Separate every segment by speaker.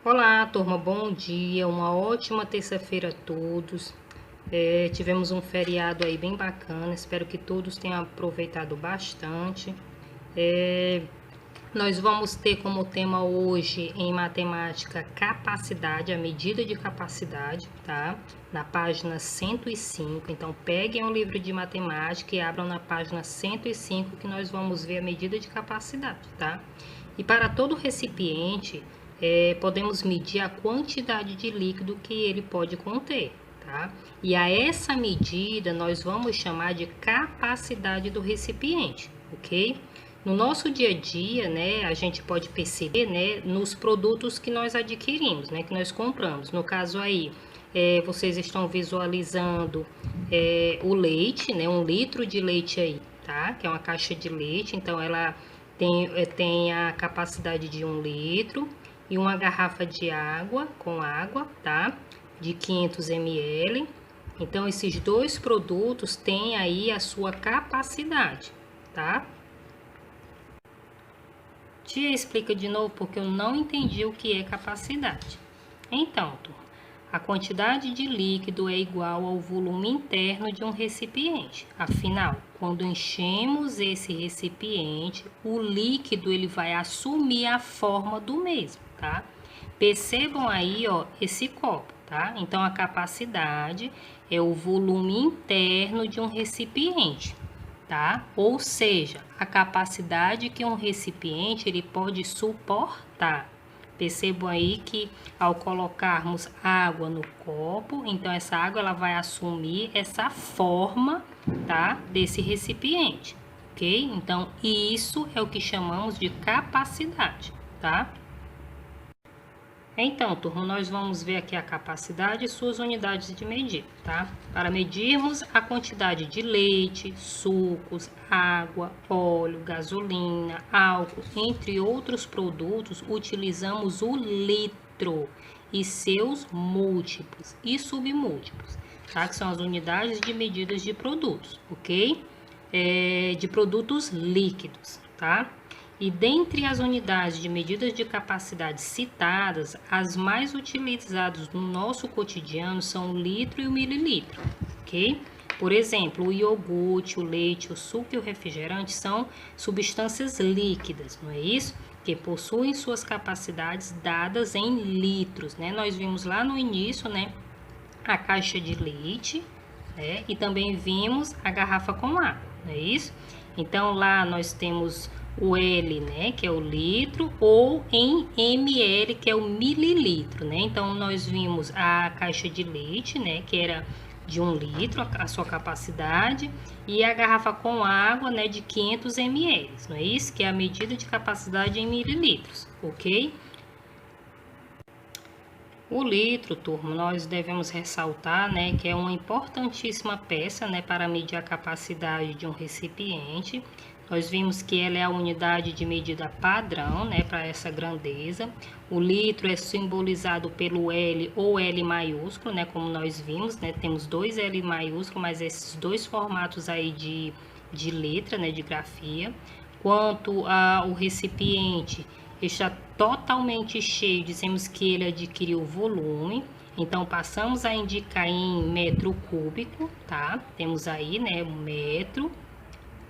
Speaker 1: Olá, turma, bom dia, uma ótima terça-feira a todos. Tivemos um feriado aí bem bacana, espero que todos tenham aproveitado bastante. Nós vamos ter como tema hoje em matemática capacidade, a medida de capacidade, tá? Na página 105. Então, peguem o livro de matemática e abram na página 105 que nós vamos ver a medida de capacidade, tá? E para todo recipiente, podemos medir a quantidade de líquido que ele pode conter, tá? E a essa medida nós vamos chamar de capacidade do recipiente, ok? No nosso dia a dia, né, a gente pode perceber, né, nos produtos que nós adquirimos, né, que nós compramos. No caso aí, vocês estão visualizando o leite, né, 1 litro de leite aí, tá? Que é uma caixa de leite, então ela tem a capacidade de 1 litro e uma garrafa de água, com água, tá? De 500 ml. Então, esses dois produtos têm aí a sua capacidade, tá? Tia, explica de novo porque eu não entendi o que é capacidade. Então, turma, a quantidade de líquido é igual ao volume interno de um recipiente. Afinal, quando enchemos esse recipiente, o líquido ele vai assumir a forma do mesmo, tá? Percebam aí, ó, esse copo, tá? Então, a capacidade é o volume interno de um recipiente, tá? Ou seja, a capacidade que um recipiente ele pode suportar. Percebam aí que ao colocarmos água no copo, então essa água ela vai assumir essa forma, tá? Desse recipiente, ok? Então isso é o que chamamos de capacidade, tá? Então, turma, nós vamos ver aqui a capacidade e suas unidades de medida, tá? Para medirmos a quantidade de leite, sucos, água, óleo, gasolina, álcool, entre outros produtos, utilizamos o litro e seus múltiplos e submúltiplos, tá? Que são as unidades de medidas de produtos, ok? De produtos líquidos, tá? E dentre as unidades de medidas de capacidade citadas, as mais utilizadas no nosso cotidiano são o litro e o mililitro, ok? Por exemplo, o iogurte, o leite, o suco e o refrigerante são substâncias líquidas, não é isso? Que possuem suas capacidades dadas em litros, né? Nós vimos lá no início, né, a caixa de leite, né? E também vimos a garrafa com água, não é isso? Então, lá nós temos o L, né, que é o litro, ou em ml, que é o mililitro, né? Então, nós vimos a caixa de leite, né, que era de 1 litro, a sua capacidade, e a garrafa com água, né, de 500 ml, não é isso? Que é a medida de capacidade em mililitros, ok? O litro, turma, nós devemos ressaltar, né, que é uma importantíssima peça, né, para medir a capacidade de um recipiente. Nós vimos que ela é a unidade de medida padrão, né, para essa grandeza. O litro é simbolizado pelo L ou L maiúsculo, né, como nós vimos, né, temos dois L maiúsculos, mas esses dois formatos aí de letra, né, de grafia. Quanto ao recipiente, está totalmente cheio, dizemos que ele adquiriu volume, então passamos a indicar em metro cúbico, tá? Temos aí, né, um metro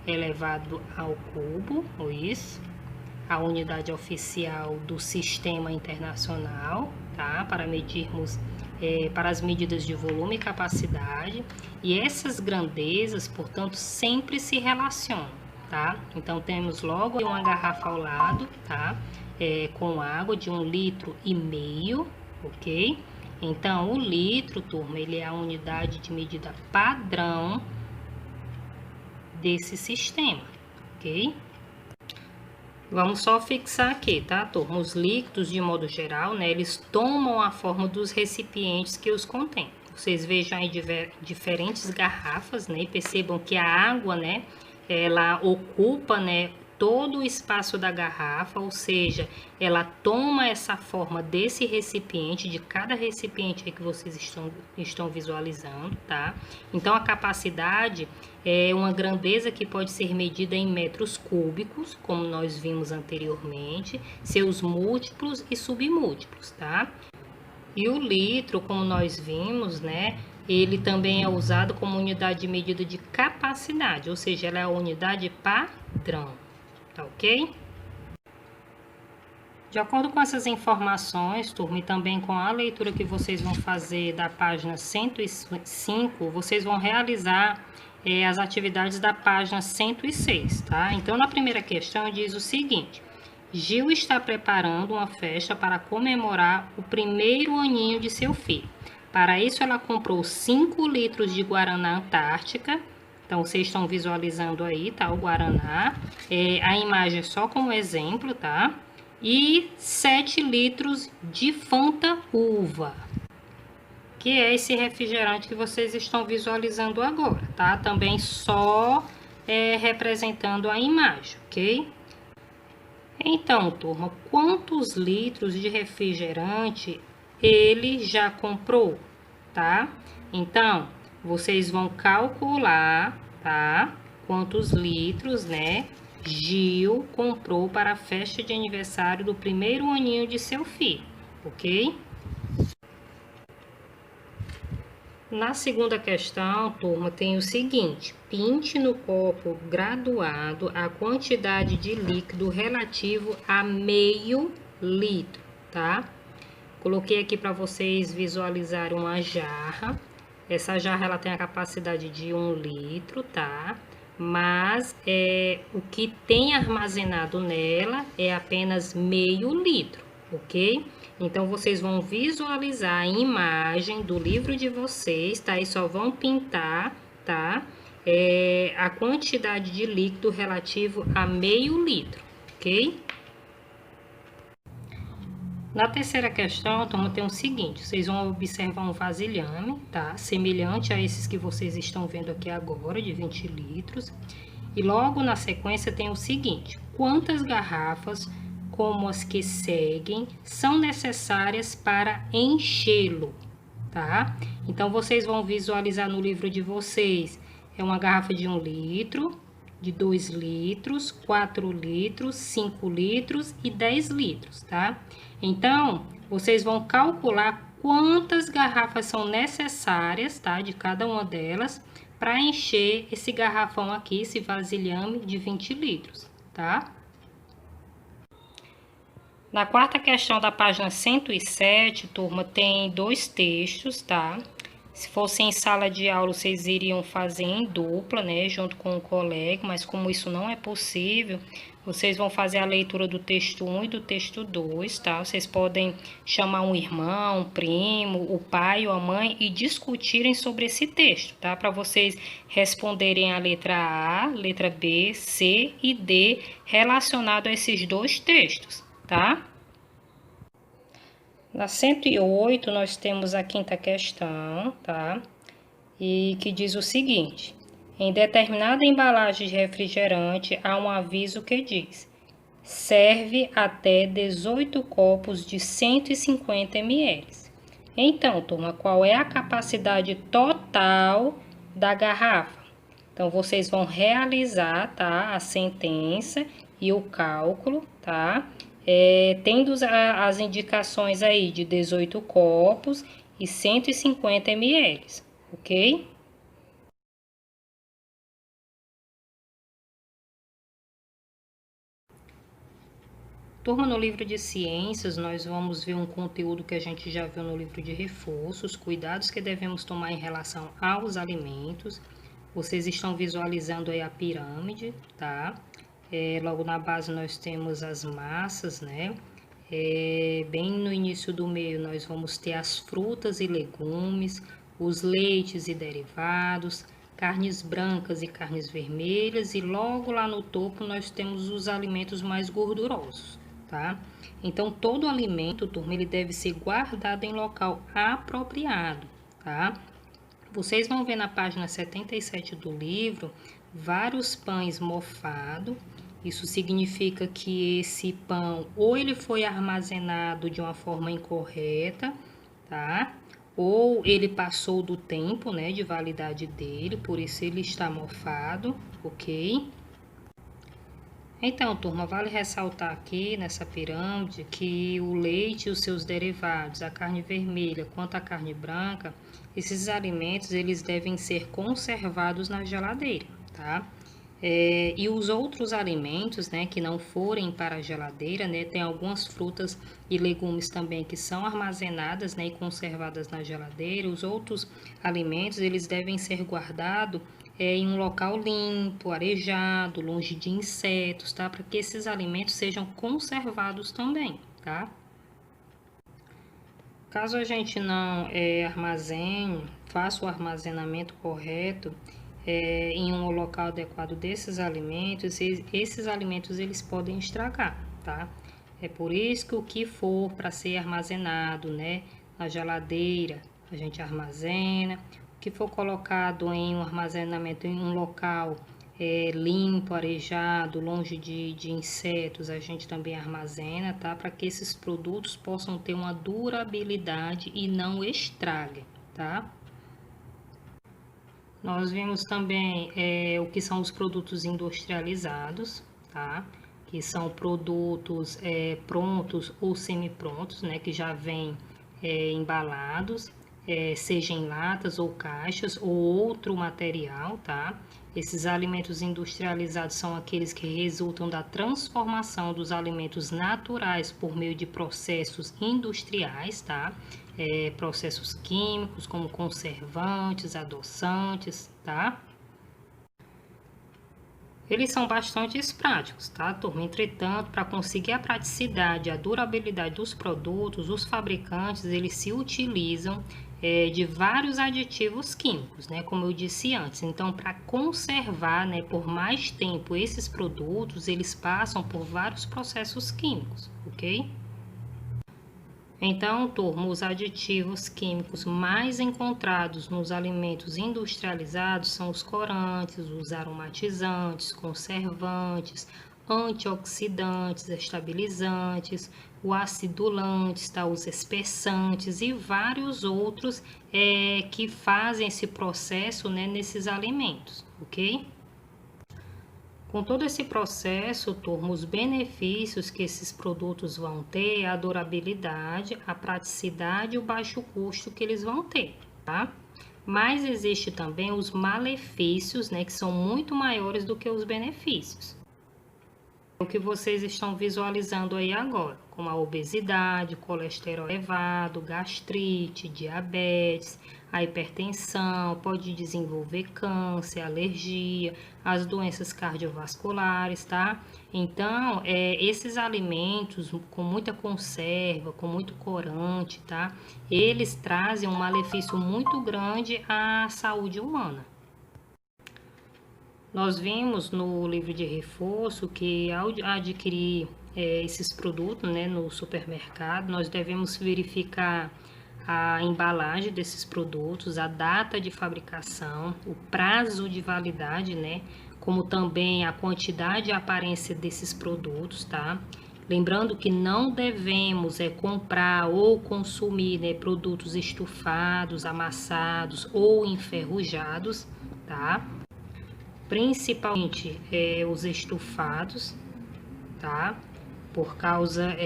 Speaker 1: elevado ao cubo, ou isso, a unidade oficial do sistema internacional, tá? Para medirmos, para as medidas de volume e capacidade, e essas grandezas, portanto, sempre se relacionam, tá? Então, temos logo uma garrafa ao lado, tá? Com água de 1,5 litro, ok? Então, o litro, turma, ele é a unidade de medida padrão desse sistema, ok? Vamos só fixar aqui, tá, turma? Os líquidos, de modo geral, né, eles tomam a forma dos recipientes que os contêm. Vocês vejam aí diferentes garrafas, né, e percebam que a água, né, ela ocupa, né, todo o espaço da garrafa, ou seja, ela toma essa forma desse recipiente, de cada recipiente aí que vocês estão visualizando, tá? Então, a capacidade é uma grandeza que pode ser medida em metros cúbicos, como nós vimos anteriormente, seus múltiplos e submúltiplos, tá? E o litro, como nós vimos, né, ele também é usado como unidade de medida de capacidade, ou seja, ela é a unidade padrão, tá ok? De acordo com essas informações, turma, e também com a leitura que vocês vão fazer da página 105, vocês vão realizar as atividades da página 106, tá? Então, na primeira questão diz o seguinte: Gil está preparando uma festa para comemorar o primeiro aninho de seu filho. Para isso, ela comprou 5 litros de Guaraná Antártica. Então, vocês estão visualizando aí, tá? O Guaraná. A imagem é só como exemplo, tá? E 7 litros de Fanta Uva, que é esse refrigerante que vocês estão visualizando agora, tá? Também só representando a imagem, ok? Então, turma, quantos litros de refrigerante ele já comprou, tá? Então, vocês vão calcular, tá? Quantos litros, né, Gil comprou para a festa de aniversário do primeiro aninho de seu filho, ok? Na segunda questão, turma, tem o seguinte: pinte no copo graduado a quantidade de líquido relativo a meio litro, tá? Coloquei aqui para vocês visualizarem uma jarra. Essa jarra ela tem a capacidade de 1 litro, tá? Mas o que tem armazenado nela é apenas meio litro, ok? Então, vocês vão visualizar a imagem do livro de vocês, tá? E só vão pintar, tá? A quantidade de líquido relativo a meio litro, ok? Na terceira questão, turma, tem o seguinte: vocês vão observar um vasilhame, tá? Semelhante a esses que vocês estão vendo aqui agora, de 20 litros. E logo na sequência tem o seguinte: quantas garrafas, como as que seguem, são necessárias para enchê-lo, tá? Então, vocês vão visualizar no livro de vocês, é uma garrafa de 1 litro, de 2 litros, 4 litros, 5 litros e 10 litros, tá? Então, vocês vão calcular quantas garrafas são necessárias, tá? De cada uma delas, para encher esse garrafão aqui, esse vasilhame de 20 litros, tá? Na quarta questão da página 107, turma, tem 2 textos, tá? Se fosse em sala de aula, vocês iriam fazer em dupla, né, junto com o colega, mas como isso não é possível, vocês vão fazer a leitura do texto 1 e do texto 2, tá? Vocês podem chamar um irmão, um primo, o pai ou a mãe e discutirem sobre esse texto, tá? Para vocês responderem a letra A, letra B, C e D relacionado a esses 2 textos, tá? Na 108, nós temos a quinta questão, tá? E que diz o seguinte: em determinada embalagem de refrigerante, há um aviso que diz: serve até 18 copos de 150 ml. Então, turma, qual é a capacidade total da garrafa? Então, vocês vão realizar, tá, a sentença e o cálculo, tá? Tendo as indicações aí de 18 copos e 150 ml, ok? Turma, no livro de ciências, nós vamos ver um conteúdo que a gente já viu no livro de reforços, cuidados que devemos tomar em relação aos alimentos. Vocês estão visualizando aí a pirâmide, tá? Logo na base nós temos as massas, né? Bem no início do meio nós vamos ter as frutas e legumes, os leites e derivados, carnes brancas e carnes vermelhas, e logo lá no topo nós temos os alimentos mais gordurosos, tá? Então, todo alimento, turma, ele deve ser guardado em local apropriado, tá? Vocês vão ver na página 77 do livro vários pães mofados. Isso significa que esse pão ou ele foi armazenado de uma forma incorreta, tá? ou ele passou do tempo, né, de validade dele, por isso ele está mofado, ok? Então, turma, vale ressaltar aqui nessa pirâmide que o leite e os seus derivados, a carne vermelha quanto a carne branca, esses alimentos eles devem ser conservados na geladeira, tá? E os outros alimentos, né, que não forem para a geladeira, né, tem algumas frutas e legumes também que são armazenadas, né, e conservadas na geladeira. Os outros alimentos, eles devem ser guardados em um local limpo, arejado, longe de insetos, tá? Para que esses alimentos sejam conservados também, tá? Caso a gente não armazene, faça o armazenamento correto, em um local adequado desses alimentos, esses alimentos eles podem estragar, tá? É por isso que o que for para ser armazenado, né, na geladeira, a gente armazena. O que for colocado em um armazenamento em um local limpo, arejado, longe de insetos, a gente também armazena, tá? Para que esses produtos possam ter uma durabilidade e não estraguem, tá? Nós vimos também o que são os produtos industrializados, tá? Que são produtos prontos ou semi-prontos, né? Que já vêm embalados, seja em latas ou caixas ou outro material, tá? Esses alimentos industrializados são aqueles que resultam da transformação dos alimentos naturais por meio de processos industriais, tá? Processos químicos como conservantes, adoçantes, tá? Eles são bastante práticos, tá, turma? Entretanto, para conseguir a praticidade e a durabilidade dos produtos, os fabricantes, eles se utilizam de vários aditivos químicos, né? Como eu disse antes. Então, para conservar, né, por mais tempo esses produtos, eles passam por vários processos químicos, ok? Então, turma, os aditivos químicos mais encontrados nos alimentos industrializados são os corantes, os aromatizantes, conservantes, antioxidantes, estabilizantes, o acidulantes, tá? Os espessantes e vários outros que fazem esse processo, né, nesses alimentos, ok? Com todo esse processo, turma, os benefícios que esses produtos vão ter é a durabilidade, a praticidade e o baixo custo que eles vão ter, tá? Mas existe também os malefícios, né, que são muito maiores do que os benefícios. O que vocês estão visualizando aí agora, como a obesidade, colesterol elevado, gastrite, diabetes, a hipertensão, pode desenvolver câncer, alergia, as doenças cardiovasculares, tá? Então, esses alimentos com muita conserva, com muito corante, tá? Eles trazem um malefício muito grande à saúde humana. Nós vimos no livro de reforço que ao adquirir esses produtos, né, no supermercado, nós devemos verificar a embalagem desses produtos, a data de fabricação, o prazo de validade, né, como também a quantidade e a aparência desses produtos, tá? Lembrando que não devemos comprar ou consumir, né, produtos estufados, amassados ou enferrujados, tá? Principalmente os estufados, tá? Por causa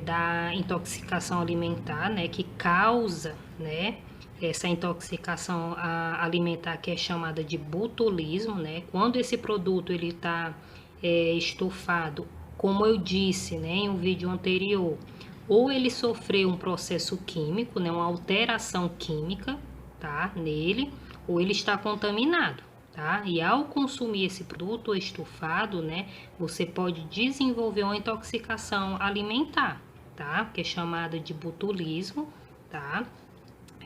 Speaker 1: da intoxicação alimentar, né? Que causa, né? Essa intoxicação alimentar que é chamada de botulismo, né? Quando esse produto ele está estufado, como eu disse, né? Em um vídeo anterior, ou ele sofreu um processo químico, né? Uma alteração química, tá? Nele, ou ele está contaminado. Tá? E ao consumir esse produto estufado, né, você pode desenvolver uma intoxicação alimentar, tá? Que é chamada de botulismo, tá?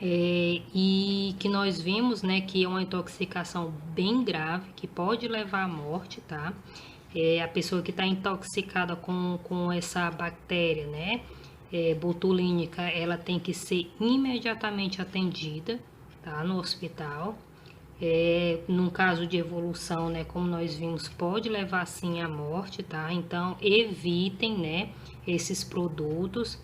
Speaker 1: E que nós vimos, né, que é uma intoxicação bem grave, que pode levar à morte, tá? A pessoa que está intoxicada com essa bactéria, né, botulínica, ela tem que ser imediatamente atendida, tá? No hospital. Num caso de evolução, né, como nós vimos, pode levar sim à morte, tá? Então, evitem, né, esses produtos.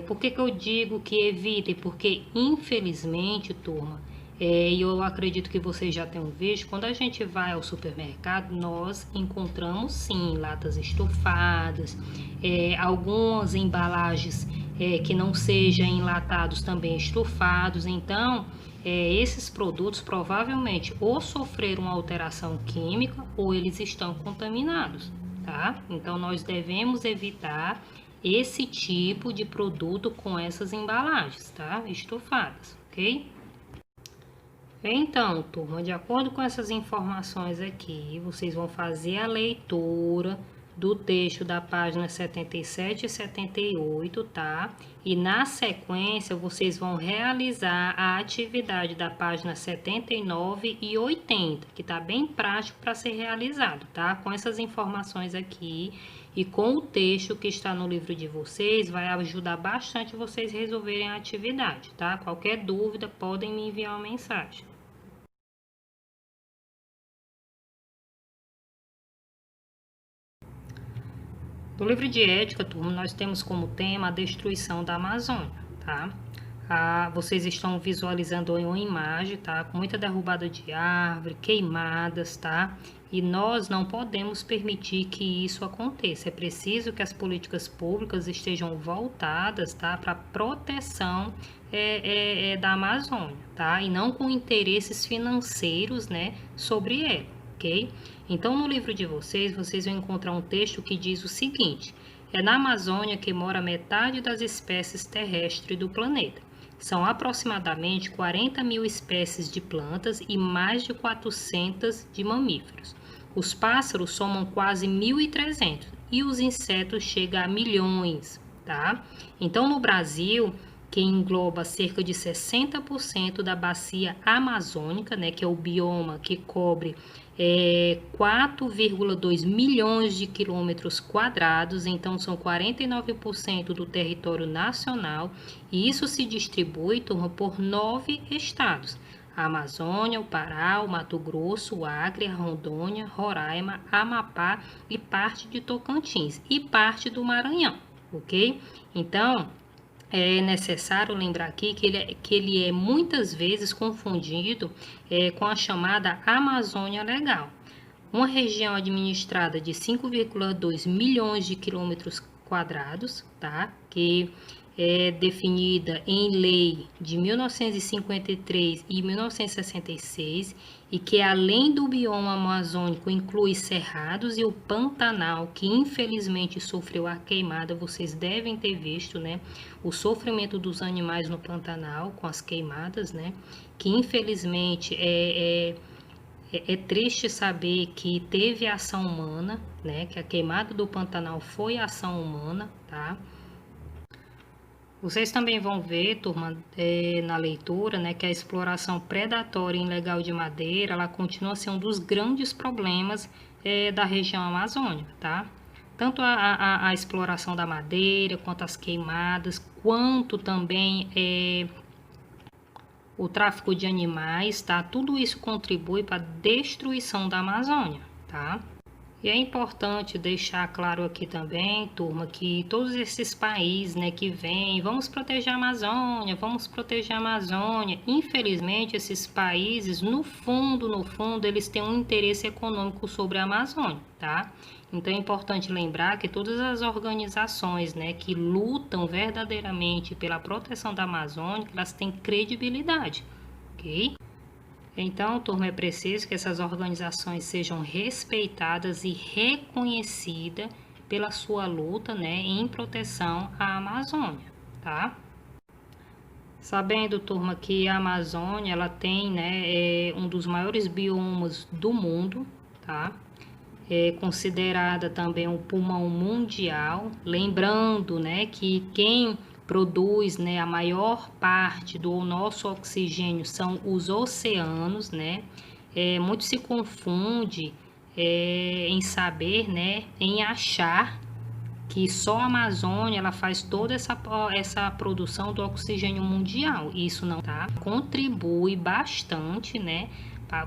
Speaker 1: Por que eu digo que evitem? Porque, infelizmente, turma, e eu acredito que vocês já tenham visto, quando a gente vai ao supermercado, nós encontramos sim latas estofadas, algumas embalagens que não sejam enlatados também estofados. Então, esses produtos provavelmente ou sofreram alteração química ou eles estão contaminados, tá? Então, nós devemos evitar esse tipo de produto com essas embalagens, tá? Estofadas, ok? Então, turma, de acordo com essas informações aqui, vocês vão fazer a leitura do texto da página 77 e 78, tá? E na sequência, vocês vão realizar a atividade da página 79 e 80, que tá bem prático para ser realizado, tá? Com essas informações aqui e com o texto que está no livro de vocês, vai ajudar bastante vocês resolverem a atividade, tá? Qualquer dúvida, podem me enviar uma mensagem. No livro de ética, turma, nós temos como tema a destruição da Amazônia, tá? Vocês estão visualizando uma imagem, tá? Com muita derrubada de árvore, queimadas, tá? E nós não podemos permitir que isso aconteça. É preciso que as políticas públicas estejam voltadas, tá? Para a proteção da Amazônia, tá? E não com interesses financeiros, né? Sobre ela, ok? Então, no livro de vocês vão encontrar um texto que diz o seguinte: é na Amazônia que mora metade das espécies terrestres do planeta. São aproximadamente 40 mil espécies de plantas e mais de 400 de mamíferos. Os pássaros somam quase 1.300 e os insetos chegam a milhões, tá? Então, no Brasil, que engloba cerca de 60% da bacia amazônica, né, que é o bioma que cobre 4,2 milhões de quilômetros quadrados, então são 49% do território nacional, e isso se distribui, turma, por 9 estados: a Amazônia, o Pará, o Mato Grosso, o Acre, a Rondônia, Roraima, Amapá e parte de Tocantins e parte do Maranhão, ok? Então, é necessário lembrar aqui que ele é muitas vezes confundido com a chamada Amazônia Legal, uma região administrada de 5,2 milhões de quilômetros quadrados, tá? Que é definida em lei de 1953 e 1966 e que, além do bioma amazônico, inclui cerrados e o Pantanal, que infelizmente sofreu a queimada. Vocês devem ter visto, né, o sofrimento dos animais no Pantanal com as queimadas, né, que infelizmente é triste saber que teve ação humana, né, que a queimada do Pantanal foi ação humana, tá? Vocês também vão ver, turma, na leitura, né, que a exploração predatória e ilegal de madeira, ela continua sendo um dos grandes problemas da região amazônica, tá? Tanto a exploração da madeira, quanto as queimadas, quanto também o tráfico de animais, tá? Tudo isso contribui para a destruição da Amazônia, tá? E é importante deixar claro aqui também, turma, que todos esses países, né, que vêm, vamos proteger a Amazônia, infelizmente esses países, no fundo, eles têm um interesse econômico sobre a Amazônia, tá? Então é importante lembrar que todas as organizações, né, que lutam verdadeiramente pela proteção da Amazônia, elas têm credibilidade, ok? Então, turma, é preciso que essas organizações sejam respeitadas e reconhecidas pela sua luta, né, em proteção à Amazônia, tá? Sabendo, turma, que a Amazônia, ela tem, né, um dos maiores biomas do mundo, tá? É considerada também um pulmão mundial, lembrando, né, que quem produz, né, a maior parte do nosso oxigênio são os oceanos, né? Muito se confunde em saber, né, em achar que só a Amazônia ela faz toda essa produção do oxigênio mundial. Isso não, tá? Contribui bastante, né,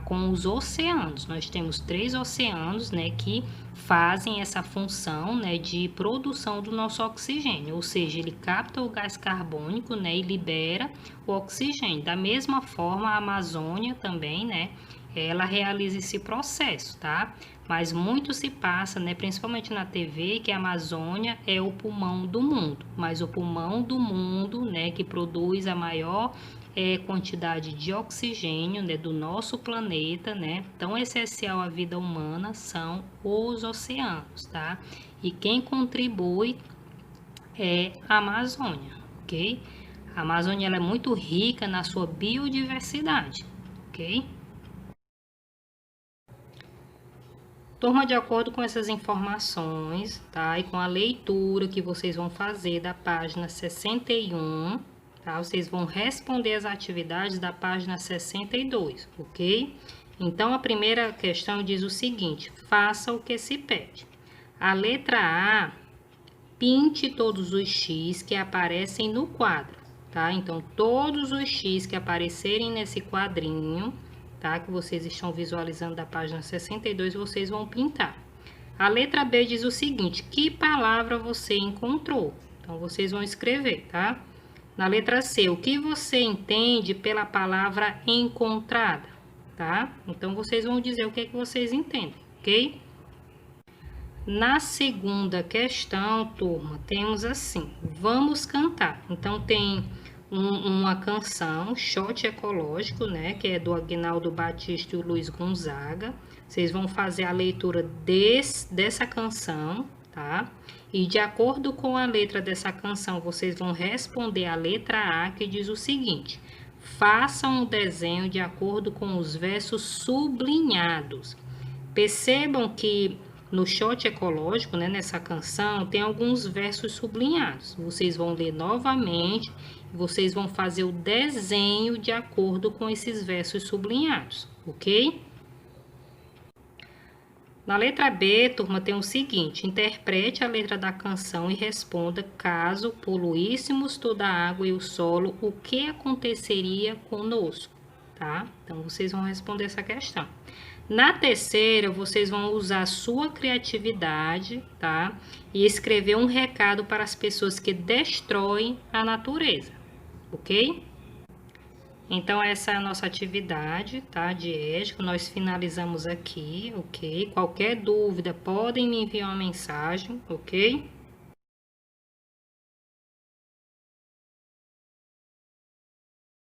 Speaker 1: com os oceanos. Nós temos 3 oceanos, né, que fazem essa função, né, de produção do nosso oxigênio, ou seja, ele capta o gás carbônico, né, e libera o oxigênio. Da mesma forma, a Amazônia também, né, ela realiza esse processo, tá? Mas muito se passa, né, principalmente na TV, que a Amazônia é o pulmão do mundo, mas o pulmão do mundo, né, que produz a maior quantidade de oxigênio, né, do nosso planeta, né, tão essencial à vida humana, são os oceanos, tá? E quem contribui é a Amazônia, ok? A Amazônia ela é muito rica na sua biodiversidade, ok? Turma, de acordo com essas informações, tá? E com a leitura que vocês vão fazer da página 61, tá? Vocês vão responder as atividades da página 62, ok? Então, a primeira questão diz o seguinte: faça o que se pede. A letra A, pinte todos os X que aparecem no quadro, tá? Então, todos os X que aparecerem nesse quadrinho, tá? Que vocês estão visualizando da página 62, vocês vão pintar. A letra B diz o seguinte: que palavra você encontrou? Então, vocês vão escrever, tá? Na letra C, o que você entende pela palavra encontrada, tá? Então, vocês vão dizer o que é que vocês entendem, ok? Na segunda questão, turma, temos assim: vamos cantar. Então, tem uma canção, Shot Ecológico, né? Que é do Aguinaldo Batista e o Luiz Gonzaga. Vocês vão fazer a leitura dessa canção, tá? E de acordo com a letra dessa canção, vocês vão responder a letra A, que diz o seguinte: façam um desenho de acordo com os versos sublinhados. Percebam que no Shot Ecológico, né, nessa canção, tem alguns versos sublinhados. Vocês vão ler novamente e vocês vão fazer o desenho de acordo com esses versos sublinhados, ok? Na letra B, turma, tem o seguinte: interprete a letra da canção e responda: caso poluíssemos toda a água e o solo, o que aconteceria conosco? Tá? Então, vocês vão responder essa questão. Na terceira, vocês vão usar a sua criatividade, tá? E escrever um recado para as pessoas que destroem a natureza, ok? Então, essa é a nossa atividade, tá? De ética, nós finalizamos aqui, ok? Qualquer dúvida, podem me enviar uma mensagem, ok?